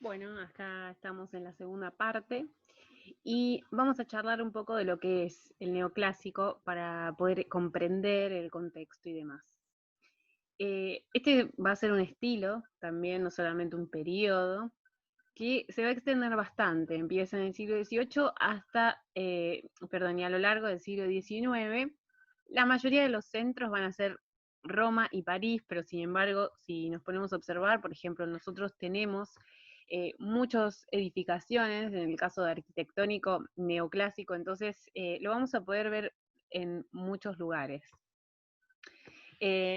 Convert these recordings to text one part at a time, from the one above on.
Bueno, acá estamos en la segunda parte y vamos a charlar un poco de lo que es el neoclásico para poder comprender el contexto y demás. Este va a ser un estilo también, no solamente un periodo, que se va a extender bastante. Empieza en el siglo XVIII hasta, perdón, y a lo largo del siglo XIX. La mayoría de los centros van a ser Roma y París, pero sin embargo, si nos ponemos a observar, por ejemplo, nosotros tenemos muchas edificaciones, en el caso de arquitectónico neoclásico, entonces lo vamos a poder ver en muchos lugares.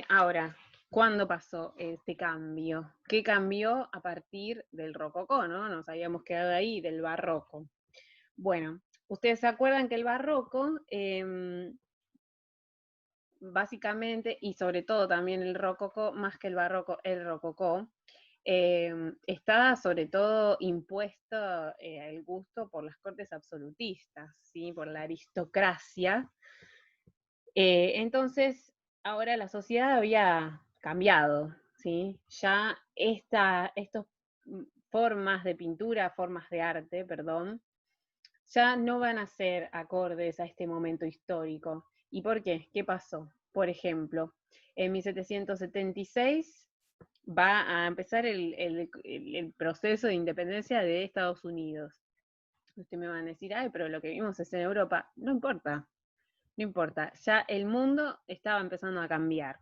Ahora, ¿cuándo pasó este cambio? ¿Qué cambió a partir del rococó, no? Nos habíamos quedado ahí, del barroco. Bueno, ustedes se acuerdan que el barroco, básicamente, y sobre todo también el rococó, más que el barroco, el rococó, está sobre todo impuesto el gusto por las cortes absolutistas, ¿sí? Por la aristocracia. Entonces, ahora la sociedad había cambiado, ¿sí? Ya estas formas de pintura, formas de arte, perdón, ya no van a ser acordes a este momento histórico. ¿Y por qué? ¿Qué pasó? Por ejemplo, en 1776 va a empezar el proceso de independencia de Estados Unidos. Ustedes me van a decir, ay, pero lo que vimos es en Europa. No importa, no importa. Ya el mundo estaba empezando a cambiar.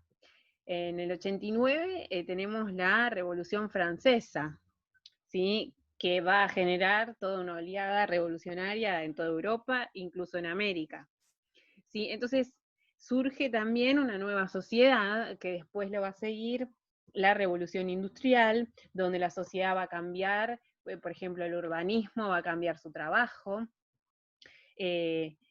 En el 89 tenemos la Revolución Francesa, ¿sí? Que va a generar toda una oleada revolucionaria en toda Europa, incluso en América. ¿Sí? Entonces surge también una nueva sociedad que después lo va a seguir la revolución industrial, donde la sociedad va a cambiar, por ejemplo, el urbanismo va a cambiar su trabajo,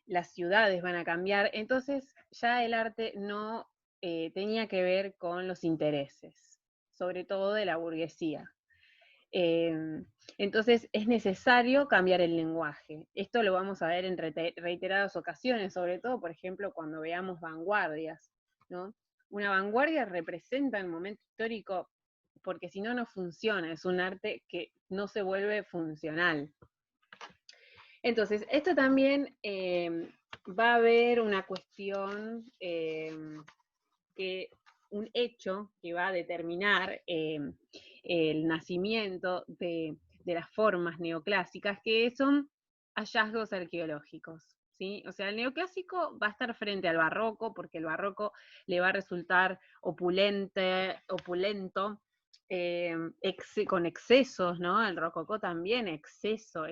las ciudades van a cambiar, entonces ya el arte no tenía que ver con los intereses, sobre todo de la burguesía. Entonces es necesario cambiar el lenguaje. Esto lo vamos a ver en reiteradas ocasiones, sobre todo, por ejemplo, cuando veamos vanguardias, ¿no? Una vanguardia representa el momento histórico porque si no, no funciona, es un arte que no se vuelve funcional. Entonces, esto también va a haber una cuestión, un hecho que va a determinar el nacimiento de las formas neoclásicas, que son hallazgos arqueológicos. ¿Sí? O sea, el neoclásico va a estar frente al barroco, porque el barroco le va a resultar opulento, con excesos, ¿no? El rococó también, exceso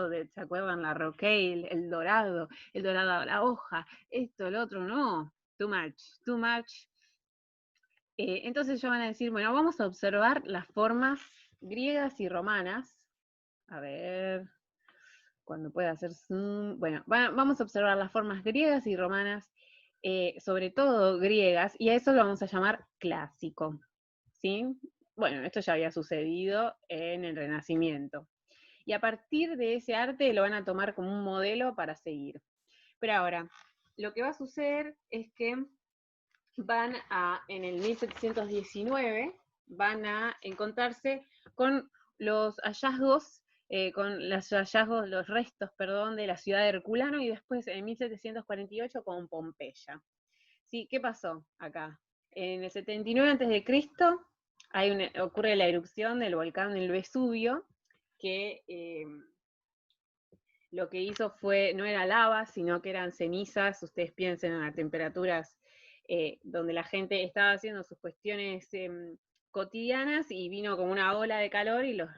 de, ¿se acuerdan? La roquelle, el dorado a la hoja, esto, el otro, no, too much, too much. Entonces ya van a decir, bueno, vamos a observar las formas griegas y romanas. A ver, cuando pueda hacer zoom. Bueno, vamos a observar las formas griegas y romanas, sobre todo griegas, y a eso lo vamos a llamar clásico. ¿Sí? Bueno, esto ya había sucedido en el Renacimiento. Y a partir de ese arte lo van a tomar como un modelo para seguir. Pero ahora, lo que va a suceder es que en el 1719, van a encontrarse con los hallazgos, los restos, perdón, de la ciudad de Herculano, y después en 1748 con Pompeya. ¿Sí? ¿Qué pasó acá? En el 79 a.C. Ocurre la erupción del volcán del Vesubio, que lo que hizo fue, no era lava, sino que eran cenizas. Ustedes piensen en las temperaturas donde la gente estaba haciendo sus cuestiones cotidianas, y vino como una ola de calor y los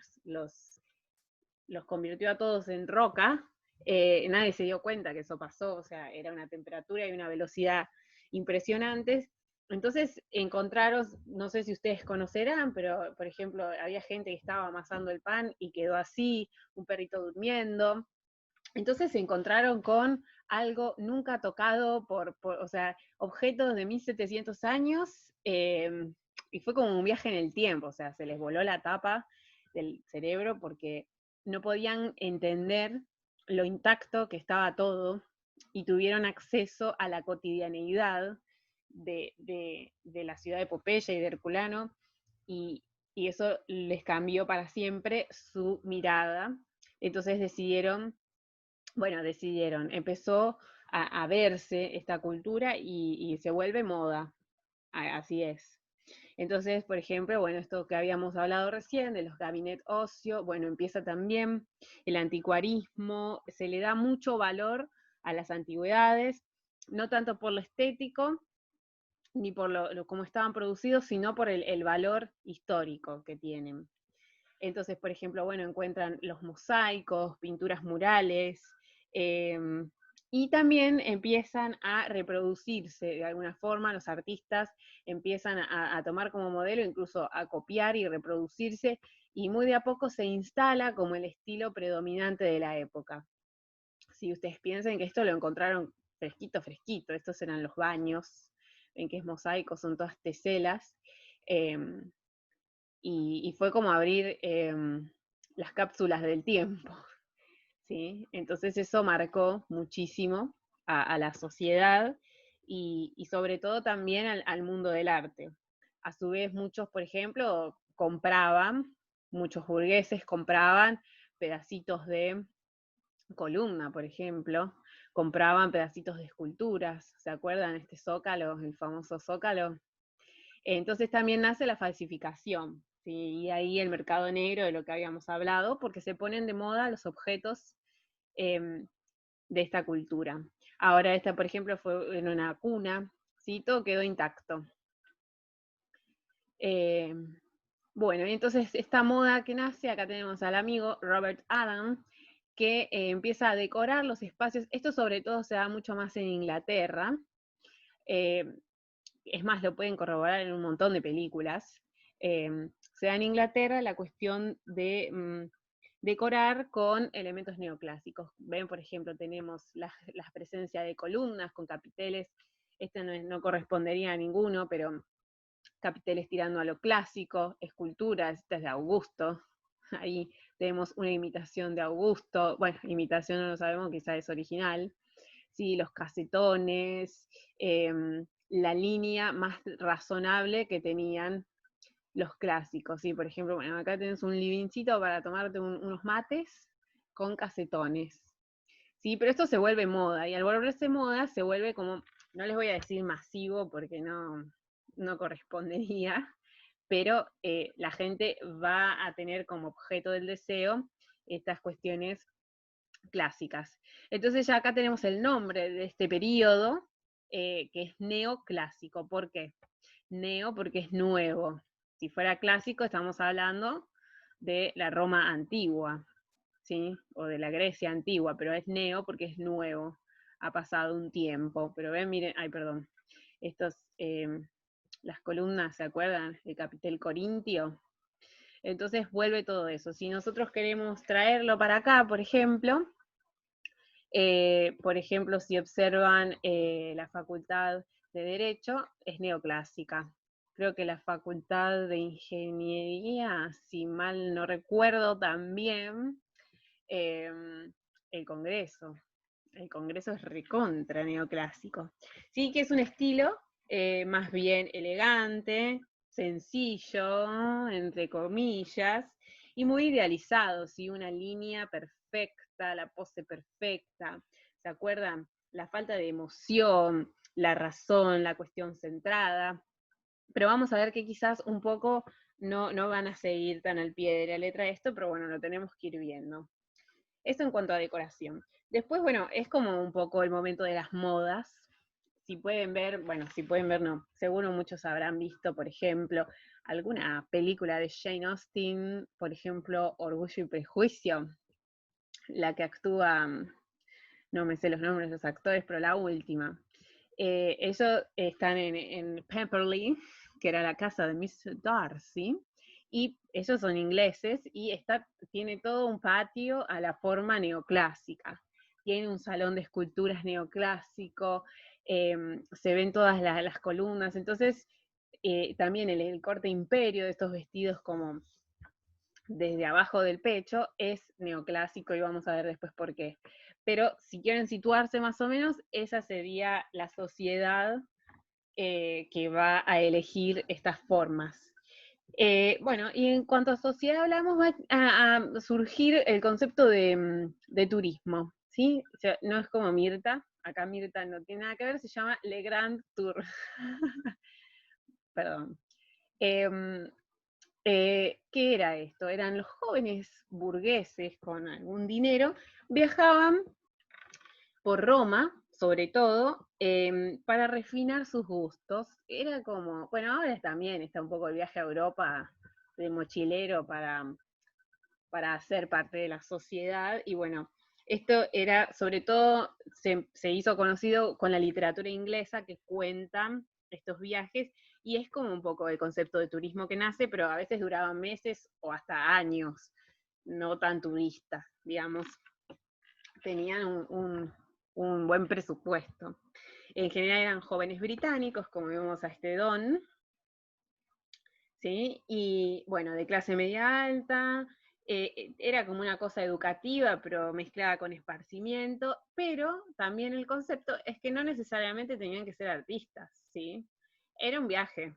convirtió a todos en roca. Nadie se dio cuenta que eso pasó, o sea, era una temperatura y una velocidad impresionantes. Entonces encontraron, no sé si ustedes conocerán, pero por ejemplo, había gente que estaba amasando el pan y quedó así, un perrito durmiendo. Entonces se encontraron con algo nunca tocado o sea, objetos de 1700 años, y fue como un viaje en el tiempo, o sea, se les voló la tapa del cerebro porque no podían entender lo intacto que estaba todo, y tuvieron acceso a la cotidianeidad de la ciudad de Pompeya y de Herculano, y, y eso les cambió para siempre su mirada. Entonces empezó a verse esta cultura y se vuelve moda, así es. Entonces, por ejemplo, bueno, esto que habíamos hablado recién de los gabinetes ocio, bueno, empieza también el anticuarismo, se le da mucho valor a las antigüedades, no tanto por lo estético, ni por cómo estaban producidos, sino por el valor histórico que tienen. Entonces, por ejemplo, bueno, encuentran los mosaicos, pinturas murales, eh, y también empiezan a reproducirse de alguna forma, los artistas empiezan a tomar como modelo, incluso a copiar y reproducirse, y muy de a poco se instala como el estilo predominante de la época. Si ustedes piensan que esto lo encontraron fresquito, fresquito, estos eran los baños, ven que es mosaico, son todas teselas, eh, y fue como abrir las cápsulas del tiempo, ¿sí? Entonces eso marcó muchísimo a la sociedad y sobre todo también al mundo del arte. A su vez muchos, por ejemplo, muchos burgueses compraban pedacitos de columna, por ejemplo, compraban pedacitos de esculturas, ¿se acuerdan? Este zócalo, el famoso zócalo. Entonces también nace la falsificación, ¿sí? Y ahí el mercado negro de lo que habíamos hablado, porque se ponen de moda los objetos eh, de esta cultura. Ahora esta, por ejemplo, fue en una cuna, ¿sí? Todo quedó intacto. Eh, bueno, y entonces esta moda que nace, acá tenemos al amigo Robert Adam, que empieza a decorar los espacios, esto sobre todo se da mucho más en Inglaterra, es más, lo pueden corroborar en un montón de películas, se da en Inglaterra la cuestión de decorar con elementos neoclásicos. Ven, por ejemplo, tenemos la presencia de columnas con capiteles, este no correspondería a ninguno, pero capiteles tirando a lo clásico, esculturas, esta es de Augusto, ahí tenemos una imitación de Augusto, bueno, imitación no lo sabemos, quizá es original, sí, los casetones, la línea más razonable que tenían los clásicos, ¿sí? Por ejemplo, bueno, acá tenés un livingcito para tomarte unos mates con casetones, ¿sí? Pero esto se vuelve moda, y al volverse moda se vuelve como, no les voy a decir masivo porque no correspondería, pero la gente va a tener como objeto del deseo estas cuestiones clásicas. Entonces ya acá tenemos el nombre de este periodo, que es neoclásico. ¿Por qué? Neo porque es nuevo. Si fuera clásico estamos hablando de la Roma antigua, ¿sí? O de la Grecia antigua, pero es neo porque es nuevo. Ha pasado un tiempo. Pero ven, miren, ay, perdón. Estos, las columnas, ¿se acuerdan? El capitel corintio. Entonces vuelve todo eso. Si nosotros queremos traerlo para acá, por ejemplo, si observan la Facultad de Derecho, es neoclásica. Creo que la Facultad de Ingeniería, si mal no recuerdo, también eh, el Congreso. El Congreso es recontra neoclásico. Sí que es un estilo más bien elegante, sencillo, entre comillas, y muy idealizado, ¿sí? Una línea perfecta, la pose perfecta. ¿Se acuerdan? La falta de emoción, la razón, la cuestión centrada. Pero vamos a ver que quizás un poco no van a seguir tan al pie de la letra esto, pero bueno, lo tenemos que ir viendo. Esto en cuanto a decoración. Después, bueno, es como un poco el momento de las modas. Si pueden ver, bueno, si pueden ver, no. Seguro muchos habrán visto, por ejemplo, alguna película de Jane Austen, por ejemplo, Orgullo y Prejuicio, la que actúa, no me sé los nombres de los actores, pero la última. Ellos están en Pemberley, que era la casa de Mr. Darcy, y ellos son ingleses y tiene todo un patio a la forma neoclásica. Tiene un salón de esculturas neoclásico, se ven todas las columnas, entonces también el corte imperio de estos vestidos como desde abajo del pecho es neoclásico y vamos a ver después por qué. Pero si quieren situarse más o menos, esa sería la sociedad que va a elegir estas formas. Bueno, y en cuanto a sociedad hablamos, va a surgir el concepto de turismo, ¿sí? O sea, no es como Mirta, acá Mirta no tiene nada que ver, se llama Le Grand Tour. Perdón. Em, ¿Qué era esto? Eran los jóvenes burgueses con algún dinero, viajaban por Roma, sobre todo, para refinar sus gustos. Era como, bueno, ahora también está un poco el viaje a Europa de mochilero para ser parte de la sociedad, y bueno, esto era, sobre todo, se hizo conocido con la literatura inglesa que cuentan estos viajes, y es como un poco el concepto de turismo que nace, pero a veces duraban meses o hasta años, no tan turistas, digamos, tenían un buen presupuesto. En general eran jóvenes británicos, como vemos a este Don, ¿sí? Y bueno, de clase media alta, era como una cosa educativa, pero mezclada con esparcimiento, pero también el concepto es que no necesariamente tenían que ser artistas, ¿sí? Era un viaje.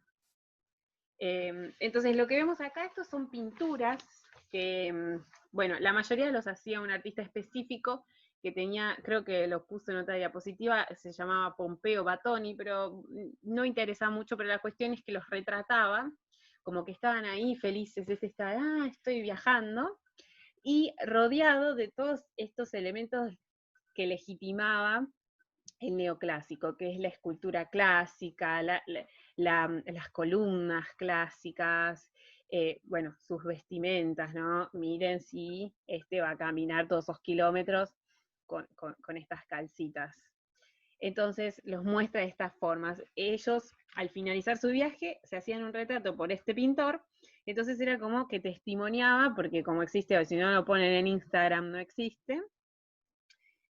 Entonces lo que vemos acá, estos son pinturas que, bueno, la mayoría los hacía un artista específico que tenía, creo que lo puso en otra diapositiva, se llamaba Pompeo Batoni, pero no interesa mucho, pero la cuestión es que los retrataba, como que estaban ahí felices, estoy viajando, y rodeado de todos estos elementos que legitimaba el neoclásico, que es la escultura clásica, las columnas clásicas, bueno, sus vestimentas, ¿no? Miren si este va a caminar todos esos kilómetros con estas calcitas. Entonces los muestra de estas formas. Ellos, al finalizar su viaje, se hacían un retrato por este pintor, entonces era como que testimoniaba, porque como existe, o si no lo ponen en Instagram, no existe,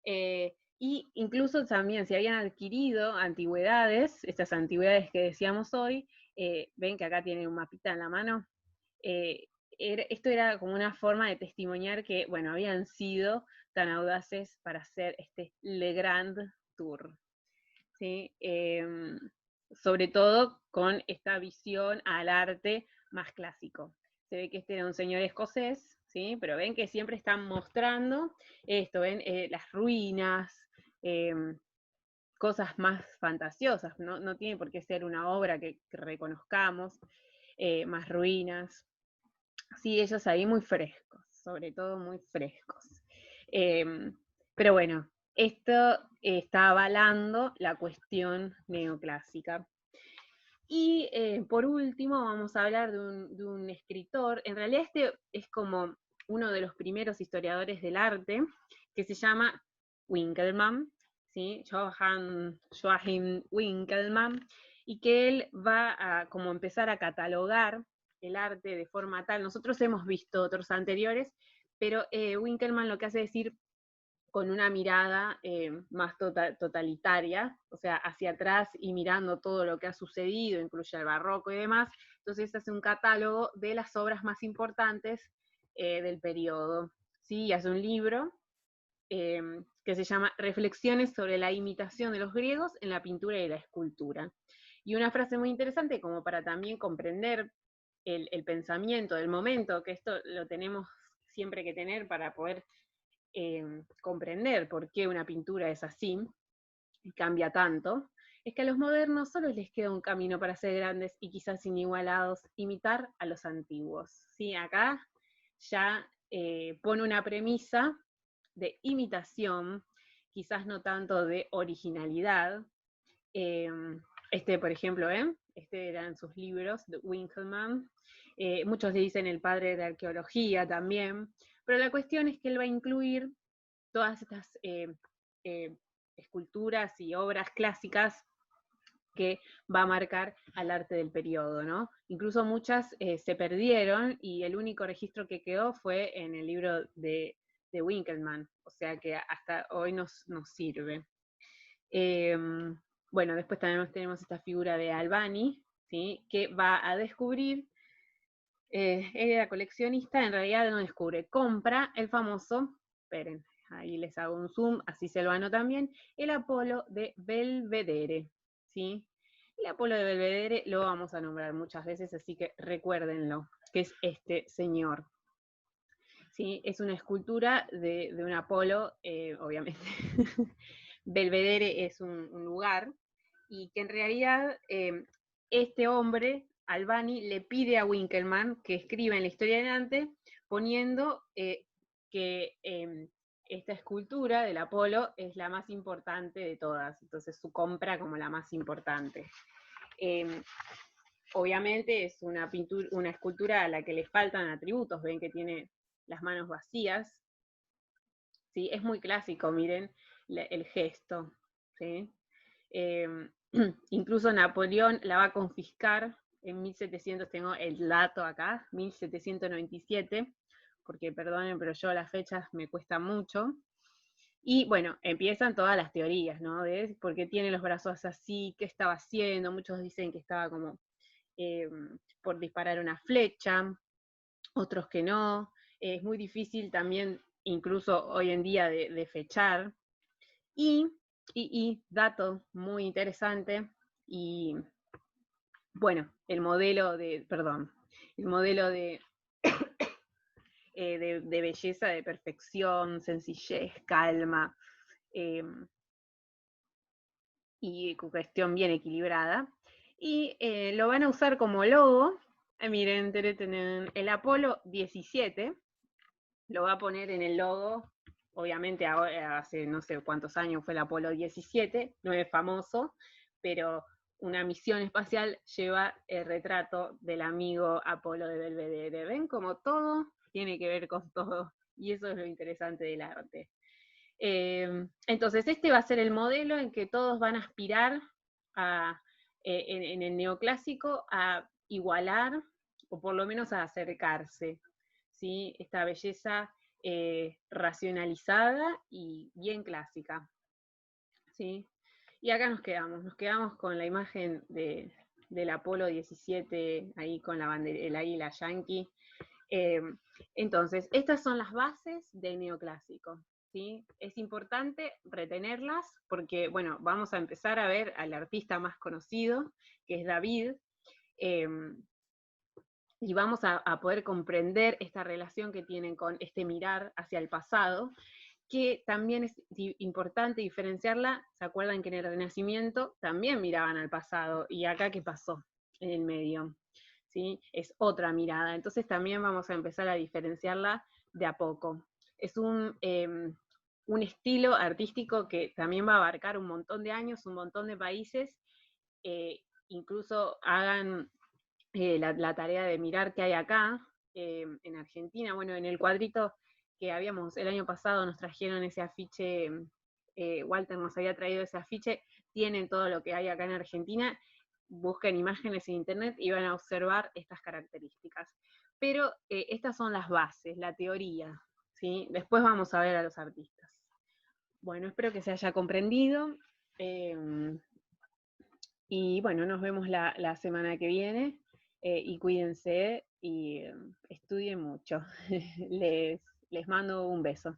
y incluso también se habían adquirido antigüedades, estas antigüedades que decíamos hoy, ven que acá tienen un mapita en la mano, esto era como una forma de testimoniar que, bueno, habían sido tan audaces para hacer este Le Grand Tour, ¿sí? Sobre todo con esta visión al arte más clásico. Se ve que este era un señor escocés, ¿sí? Pero ven que siempre están mostrando esto, ven las ruinas, eh, cosas más fantasiosas, ¿no? No tiene por qué ser una obra que reconozcamos, más ruinas. Sí, ellos ahí muy frescos, sobre todo muy frescos. Pero bueno, esto está avalando la cuestión neoclásica. Y por último vamos a hablar de un escritor, en realidad este es como uno de los primeros historiadores del arte, que se llama Winkelmann, ¿sí? Joachim Winkelmann, y que él va a como empezar a catalogar el arte de forma tal, nosotros hemos visto otros anteriores, pero Winkelmann lo que hace es decir con una mirada más totalitaria, o sea, hacia atrás y mirando todo lo que ha sucedido, incluye el barroco y demás. Entonces hace un catálogo de las obras más importantes del periodo. ¿Sí? Hace un libro que se llama Reflexiones sobre la imitación de los griegos en la pintura y la escultura. Y una frase muy interesante como para también comprender el pensamiento del momento, que esto lo tenemos siempre que tener para poder comprender por qué una pintura es así y cambia tanto, es que a los modernos solo les queda un camino para ser grandes y quizás inigualados, imitar a los antiguos. ¿Sí? Acá ya pone una premisa de imitación, quizás no tanto de originalidad. Eh, por ejemplo, este eran sus libros de Winkelmann. Muchos le dicen el padre de la arqueología también, pero la cuestión es que él va a incluir todas estas eh, esculturas y obras clásicas que va a marcar al arte del periodo, ¿no? Incluso muchas se perdieron y el único registro que quedó fue en el libro de Winkelmann, o sea que hasta hoy nos sirve. Eh, bueno, después también tenemos esta figura de Albani, ¿sí? Que va a descubrir, él era coleccionista, en realidad no descubre, compra el famoso, esperen, ahí les hago un zoom, así se lo anotan bien, el Apolo de Belvedere, ¿sí? El Apolo de Belvedere lo vamos a nombrar muchas veces, así que recuérdenlo, que es este señor. ¿Sí? Es una escultura de un Apolo, obviamente. Belvedere es un lugar, y que en realidad este hombre, Albani, le pide a Winkelmann que escriba en la historia de Dante poniendo que esta escultura del Apolo es la más importante de todas, entonces su compra como la más importante. Obviamente es una pintura, una escultura a la que le faltan atributos, ven que tiene las manos vacías, ¿sí? Es muy clásico, miren el gesto, ¿sí? Eh, incluso Napoleón la va a confiscar en 1700, tengo el dato acá, 1797, porque perdonen, pero yo las fechas me cuesta mucho. Y bueno, empiezan todas las teorías, ¿no? De por qué tiene los brazos así, qué estaba haciendo, muchos dicen que estaba como por disparar una flecha, otros que no. Es muy difícil también, incluso hoy en día, de fechar. Y dato muy interesante, y bueno, el modelo de de belleza, de perfección, sencillez, calma, eh, y cuestión bien equilibrada. Y lo van a usar como logo. Miren, el Apolo 17 lo va a poner en el logo. Obviamente ahora, hace no sé cuántos años fue el Apolo 17, no es famoso, pero una misión espacial lleva el retrato del amigo Apolo de Belvedere. ¿Ven como todo tiene que ver con todo? Y eso es lo interesante del arte. Entonces, este va a ser el modelo en que todos van a aspirar a, en el neoclásico a igualar, o por lo menos a acercarse, ¿sí? Esta belleza racionalizada y bien clásica, ¿sí? Y acá nos quedamos con la imagen del Apolo 17, ahí con el águila yanqui. Eh, entonces, estas son las bases del neoclásico, ¿sí? Es importante retenerlas porque, bueno, vamos a empezar a ver al artista más conocido, que es David, eh, y vamos a poder comprender esta relación que tienen con este mirar hacia el pasado, que también es importante diferenciarla. ¿Se acuerdan que en el Renacimiento también miraban al pasado? ¿Y acá qué pasó en el medio? ¿Sí? Es otra mirada. Entonces también vamos a empezar a diferenciarla de a poco. Es un estilo artístico que también va a abarcar un montón de años, un montón de países, incluso hagan la tarea de mirar qué hay acá, en Argentina. Bueno, en el cuadrito que habíamos el año pasado nos trajeron ese afiche, Walter nos había traído ese afiche, tienen todo lo que hay acá en Argentina, busquen imágenes en internet y van a observar estas características. Pero estas son las bases, la teoría, ¿sí? Después vamos a ver a los artistas. Bueno, espero que se haya comprendido. Y bueno, nos vemos la semana que viene, y cuídense y estudien mucho. Les mando un beso.